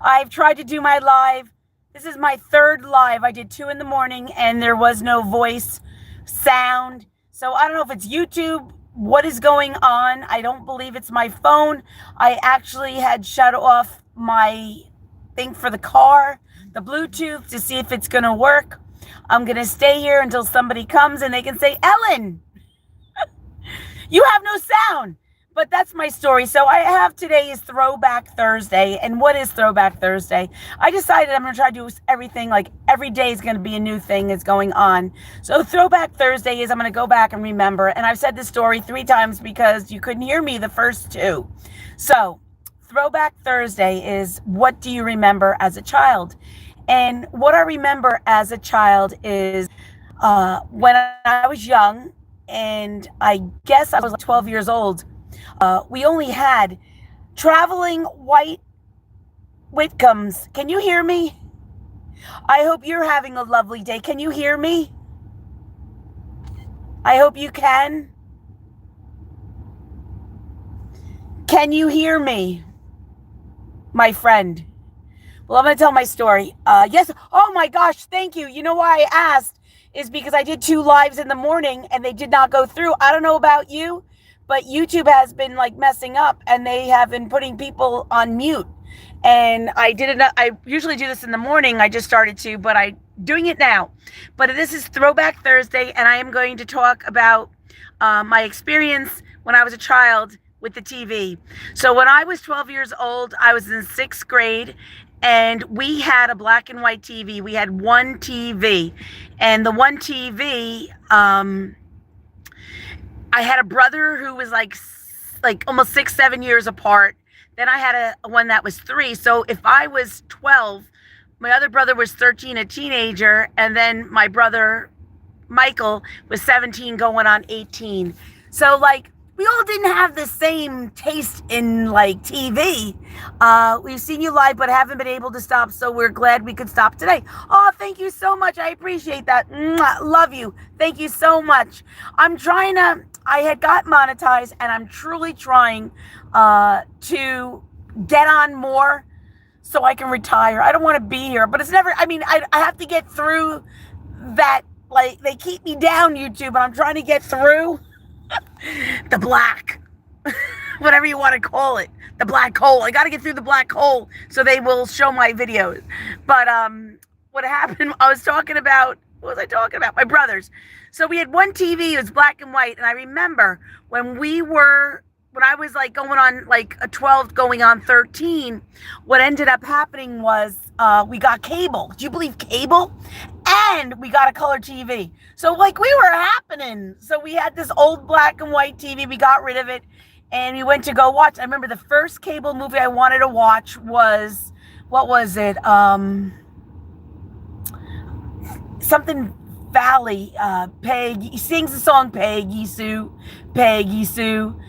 I've tried to do my live. This is my third live. I did 2 in the morning and there was no voice sound. So I don't know if it's YouTube. What is going on? I don't believe it's my phone. I actually had shut off my thing for the car, the Bluetooth, to see if it's going to work. I'm going to stay here until somebody comes and they can say, Ellen, you have no sound. But that's my story. So I have today is Throwback Thursday. And what is Throwback Thursday? I decided I'm going to try to do everything, like every day is going to be a new thing that's going on. So Throwback Thursday is I'm going to go back and remember. And I've said this story 3 times because you couldn't hear me the first 2. So Throwback Thursday is, what do you remember as a child? And what I remember as a child is when I was young, and I guess I was like 12 years old, we only had traveling white Whitcombs. Can you hear me? I hope you're having a lovely day. Can you hear me? I hope you can. Can you hear me, my friend? Well, I'm going to tell my story. Yes. Oh my gosh. Thank you. You know why I asked is because I did 2 lives in the morning and they did not go through. I don't know about you, but YouTube has been like messing up and they have been putting people on mute. And I usually do this in the morning. I just started to, but I'm doing it now. But this is Throwback Thursday, and I am going to talk about my experience when I was a child with the TV. So when I was 12 years old, I was in 6th grade, and we had a black and white TV. We had one TV, and the one TV, I had a brother who was like almost 6-7 years apart. Then I had a one that was 3. So if I was 12, my other brother was 13, a teenager, and then my brother Michael was 17 going on 18. So like we all didn't have the same taste in like TV. We've seen you live but haven't been able to stop, so we're glad we could stop today. Oh, thank you so much. I appreciate that. Mwah, love you. Thank you so much. I had got monetized and I'm truly trying to get on more so I can retire. I don't want to be here, but it's never, I have to get through that. Like they keep me down, YouTube, but I'm trying to get through the black, whatever you want to call it, the black hole. I got to get through the black hole so they will show my videos. But what happened, what was I talking about? My brothers. So we had one TV, it was black and white. And I remember when I was like going on like a 12 going on 13, what ended up happening was we got cable. Do you believe cable? And we got a color TV. So like we were happening. So we had this old black and white TV. We got rid of it and we went to go watch. I remember the first cable movie I wanted to watch was, what was it? Something Valley, Peg. He sings the song Peggy Sue, Peggy Sue.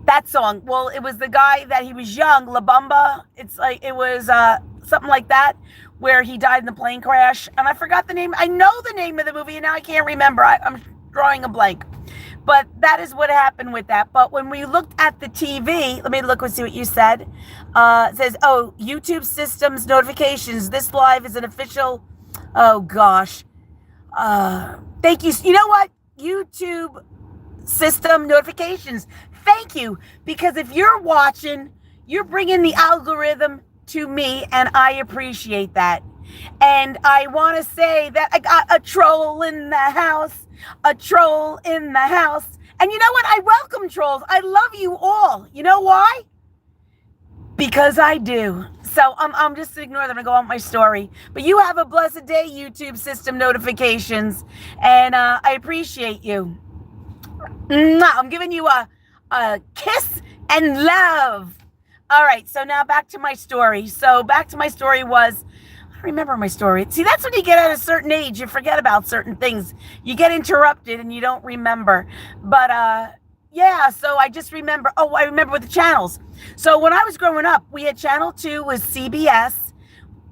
That song. Well, it was the guy that he was young, La Bamba. It's like, it was something like that, where he died in the plane crash. And I forgot the name. I know the name of the movie and now I can't remember. I'm drawing a blank. But that is what happened with that. But when we looked at the TV, let me look and see what you said. It says, oh, YouTube systems notifications. This live is an official, oh gosh. Thank you. You know what? YouTube system notifications. Thank you. Because if you're watching, you're bringing the algorithm to me and I appreciate that. And I want to say that I got a troll in the house, a troll in the house. And you know what? I welcome trolls. I love you all. You know why? Because I do. So I'm just ignore them and go on my story. But you have a blessed day, YouTube system notifications. And I appreciate you. I'm giving you a kiss and love. All right. So now back to my story. So back to my story was, I remember my story. See, that's when you get at a certain age, you forget about certain things. You get interrupted and you don't remember. But yeah, so I just remember. Oh, I remember with the channels. So when I was growing up, we had channel 2 was CBS,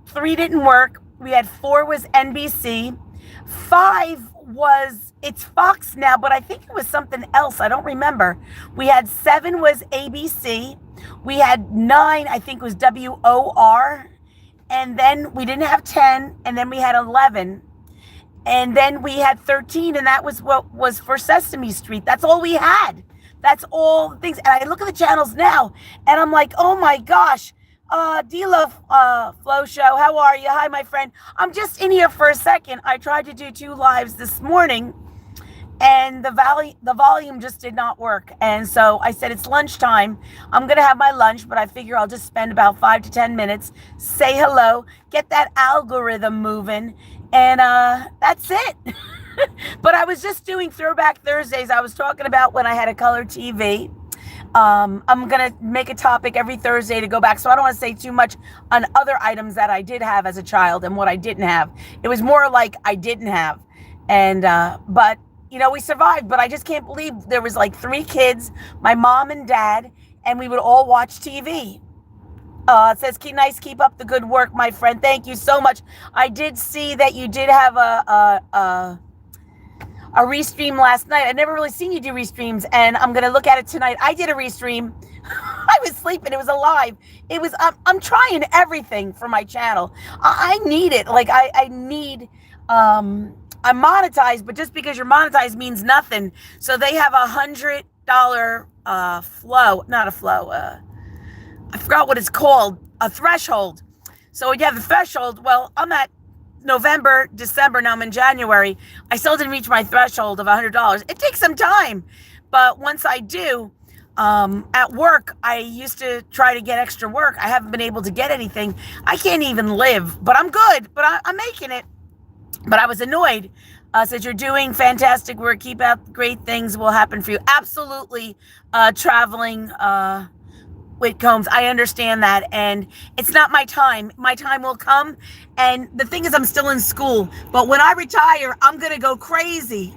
3 didn't work. We had 4 was NBC, 5 was, it's Fox now, but I think it was something else. I don't remember. We had 7 was ABC. We had 9, I think was WOR. and then we didn't have 10, and then we had 11, and then we had 13, and that was what was for Sesame Street. That's all we had. That's all the things. And I look at the channels now, and I'm like, oh my gosh, D-Lo Flow Show, how are you? Hi, my friend. I'm just in here for a second. I tried to do 2 lives this morning, and the volume just did not work. And so I said, it's lunchtime. I'm going to have my lunch, but I figure I'll just spend about 5 to 10 minutes, say hello, get that algorithm moving, and that's it. But I was just doing Throwback Thursdays. I was talking about when I had a color TV. I'm going to make a topic every Thursday to go back. So I don't want to say too much on other items that I did have as a child and what I didn't have. It was more like I didn't have. And, but you know, we survived, but I just can't believe there was like 3 kids, my mom and dad, and we would all watch TV. It says, keep up the good work, my friend. Thank you so much. I did see that you did have a restream last night. I've never really seen you do restreams, and I'm going to look at it tonight. I did a restream. I was sleeping. It was alive. It was, I'm trying everything for my channel. I need it. Like I need, I'm monetized, but just because you're monetized means nothing. So they have $100 flow, not a flow. I forgot what it's called, a threshold. So you have the threshold. Well, I'm at November, December, now I'm in January. I still didn't reach my threshold of $100. It takes some time, but once I do, at work, I used to try to get extra work. I haven't been able to get anything. I can't even live, but I'm good, but I'm making it. But I was annoyed. Said, you're doing fantastic work. Keep up. Great things will happen for you. Absolutely. Traveling, with Combs, I understand that, and it's not my time. My time will come, and the thing is, I'm still in school, but when I retire, I'm gonna go crazy.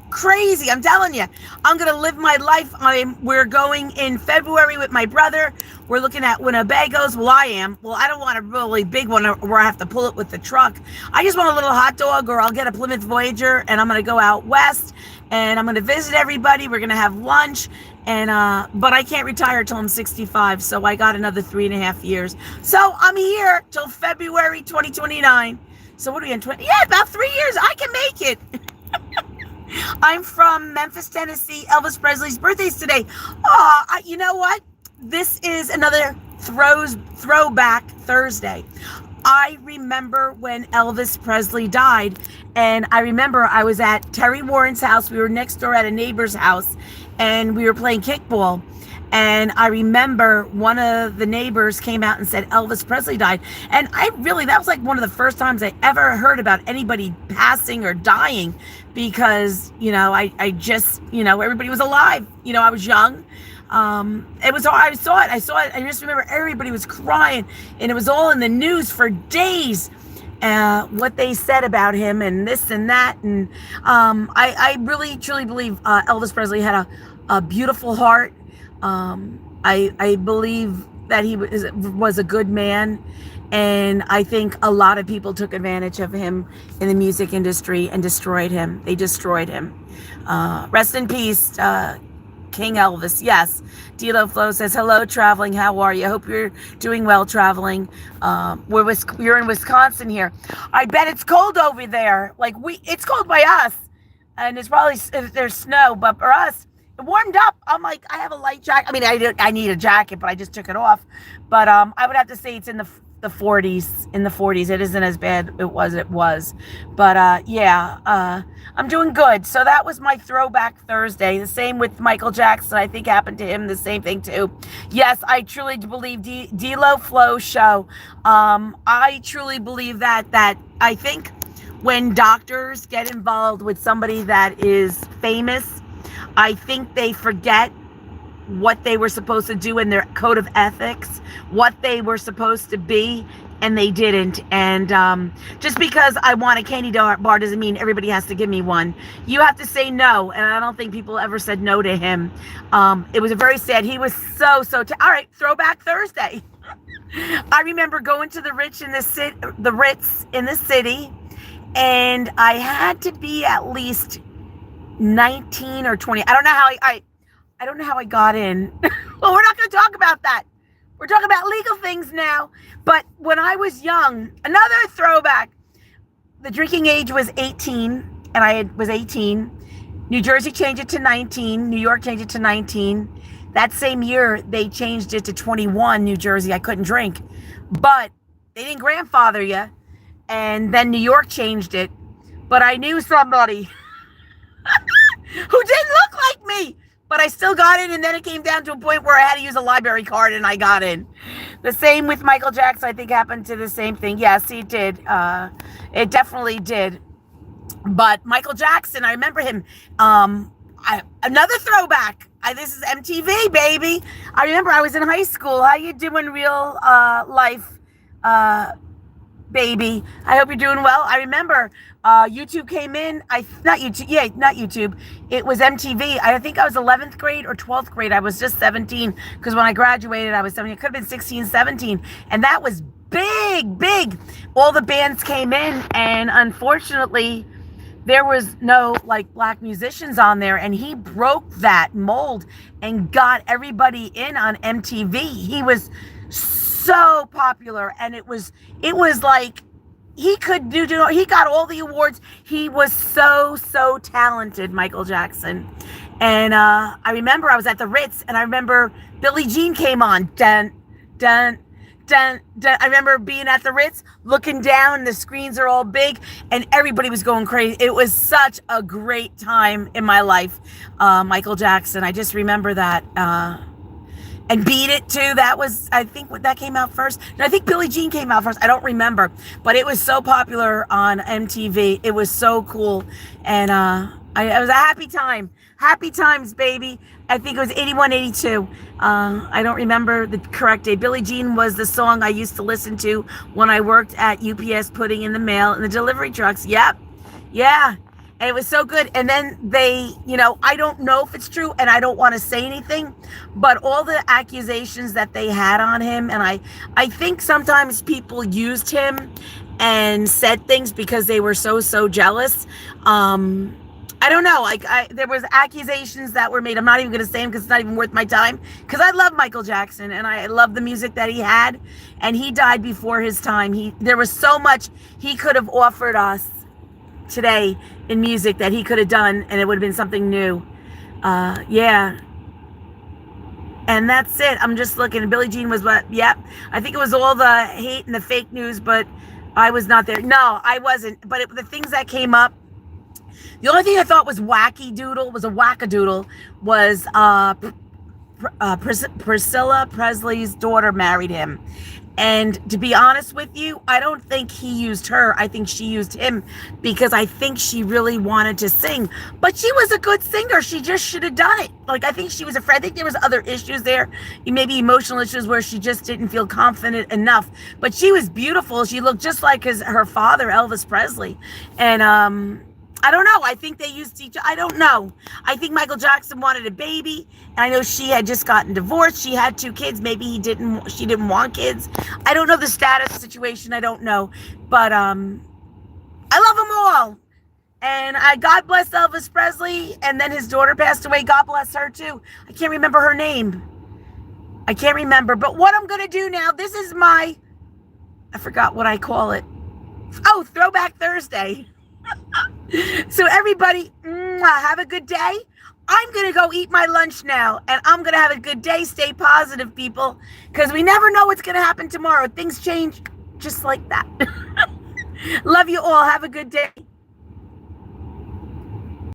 I'm telling you, I'm gonna live my life. We're going in February with my brother. We're looking at Winnebagos. Well, I am. Well, I don't want a really big one where I have to pull it with the truck. I just want a little hot dog, or I'll get a Plymouth Voyager, and I'm gonna go out west, and I'm gonna visit everybody. We're gonna have lunch. And but I can't retire till I'm 65, so I got another 3.5 years. So I'm here till February 2029. So what are we in? Yeah, about 3 years. I can make it. I'm from Memphis, Tennessee. Elvis Presley's birthday's today. You know what? This is another Throwback Thursday. I remember when Elvis Presley died, and I remember I was at Terry Warren's house. We were next door at a neighbor's house, and we were playing kickball. And I remember one of the neighbors came out and said Elvis Presley died. And that was like one of the first times I ever heard about anybody passing or dying, because, you know, I just, you know, everybody was alive. You know, I was young. I saw it. I just remember everybody was crying, and it was all in the news for days. What they said about him and this and that. And I really, truly believe Elvis Presley had a beautiful heart. I believe that he was a good man. And I think a lot of people took advantage of him in the music industry and destroyed him. They destroyed him. Rest in peace, King Elvis. Yes. D-Lo Flo says, hello, traveling. How are you? I hope you're doing well, traveling. You're in Wisconsin here. I bet it's cold over there. Like it's cold by us, and it's probably, there's snow, but for us, it warmed up. I'm like, I have a light jacket. I mean, I need a jacket, but I just took it off. But I would have to say it's in the 40s. In the 40s, it isn't as bad. It was. But yeah, I'm doing good. So that was my Throwback Thursday. The same with Michael Jackson. I think happened to him the same thing too. Yes, I truly believe D-Lo Flow Show. I truly believe that I think when doctors get involved with somebody that is famous, I think they forget what they were supposed to do in their code of ethics, what they were supposed to be, and they didn't. And just because I want a candy bar doesn't mean everybody has to give me one. You have to say no, and I don't think people ever said no to him. It was very sad. He was so all right, Throwback Thursday. I remember going to the Ritz in the city, and I had to be at least 19 or 20. I don't know how I don't know how I got in. Well, we're not going to talk about that. We're talking about legal things now. But when I was young, another throwback, the drinking age was 18, and was 18. New Jersey changed it to 19. New York changed it to 19. That same year, they changed it to 21, New Jersey. I couldn't drink. But they didn't grandfather you. And then New York changed it. But I knew somebody who didn't look like me. But I still got in, and then it came down to a point where I had to use a library card, and I got in. The same with Michael Jackson, I think, happened to the same thing. Yes, he did. It definitely did. But Michael Jackson, I remember him. Another throwback. This is MTV, baby. I remember I was in high school. How you doing, real life, baby? I hope you're doing well. I remember YouTube came in. Not YouTube. It was MTV. I think I was 11th grade or 12th grade. I was just 17 because when I graduated, I was 17. It could have been 16, 17. And that was big. All the bands came in, and unfortunately, there was no black musicians on there, and he broke that mold and got everybody in on MTV. He was so popular, and it was like he could he got all the awards. He was so talented, Michael Jackson. And I remember I was at the Ritz, and I remember Billie Jean came on. Dun, dun, dun, dun. I remember being at the Ritz, looking down, and the screens are all big, and everybody was going crazy. It was such a great time in my life, Michael Jackson. I just remember that. And Beat It, too. That was, I think, that came out first. No, I think Billie Jean came out first. I don't remember. But it was so popular on MTV. It was so cool. And it was a happy time. Happy times, baby. I think it was 81, 82. I don't remember the correct date. Billie Jean was the song I used to listen to when I worked at UPS putting in the mail in the delivery trucks. Yep. Yeah. And it was so good. And then they, I don't know if it's true, and I don't want to say anything, but all the accusations that they had on him, and I think sometimes people used him and said things because they were so jealous. I don't know. There was accusations that were made. I'm not even going to say them because it's not even worth my time. Because I love Michael Jackson, and I love the music that he had. And he died before his time. There was so much he could have offered us today in music that he could have done, and it would have been something new. Yeah. And that's it. I'm just looking. Billie Jean was what? Yep. I think it was all the hate and the fake news, but I was not there. No, I wasn't. But the things that came up, the only thing I thought was wackadoodle was Priscilla Presley's daughter married him. And to be honest with you, I don't think he used her. I think she used him because I think she really wanted to sing. But she was a good singer. She just should have done it. I think she was afraid. I think there was other issues there, maybe emotional issues where she just didn't feel confident enough. But she was beautiful. She looked just like her father, Elvis Presley. And I don't know. I think they used each other. I don't know. I think Michael Jackson wanted a baby. And I know she had just gotten divorced. She had 2 kids. Maybe she didn't want kids. I don't know the status situation. I don't know. But I love them all. And God bless Elvis Presley. And then his daughter passed away. God bless her too. I can't remember her name. I can't remember. But what I'm going to do now, this is I forgot what I call it. Oh, Throwback Thursday. So everybody, have a good day. I'm going to go eat my lunch now, and I'm going to have a good day. Stay positive, people, because we never know what's going to happen tomorrow. Things change just like that. Love you all. Have a good day.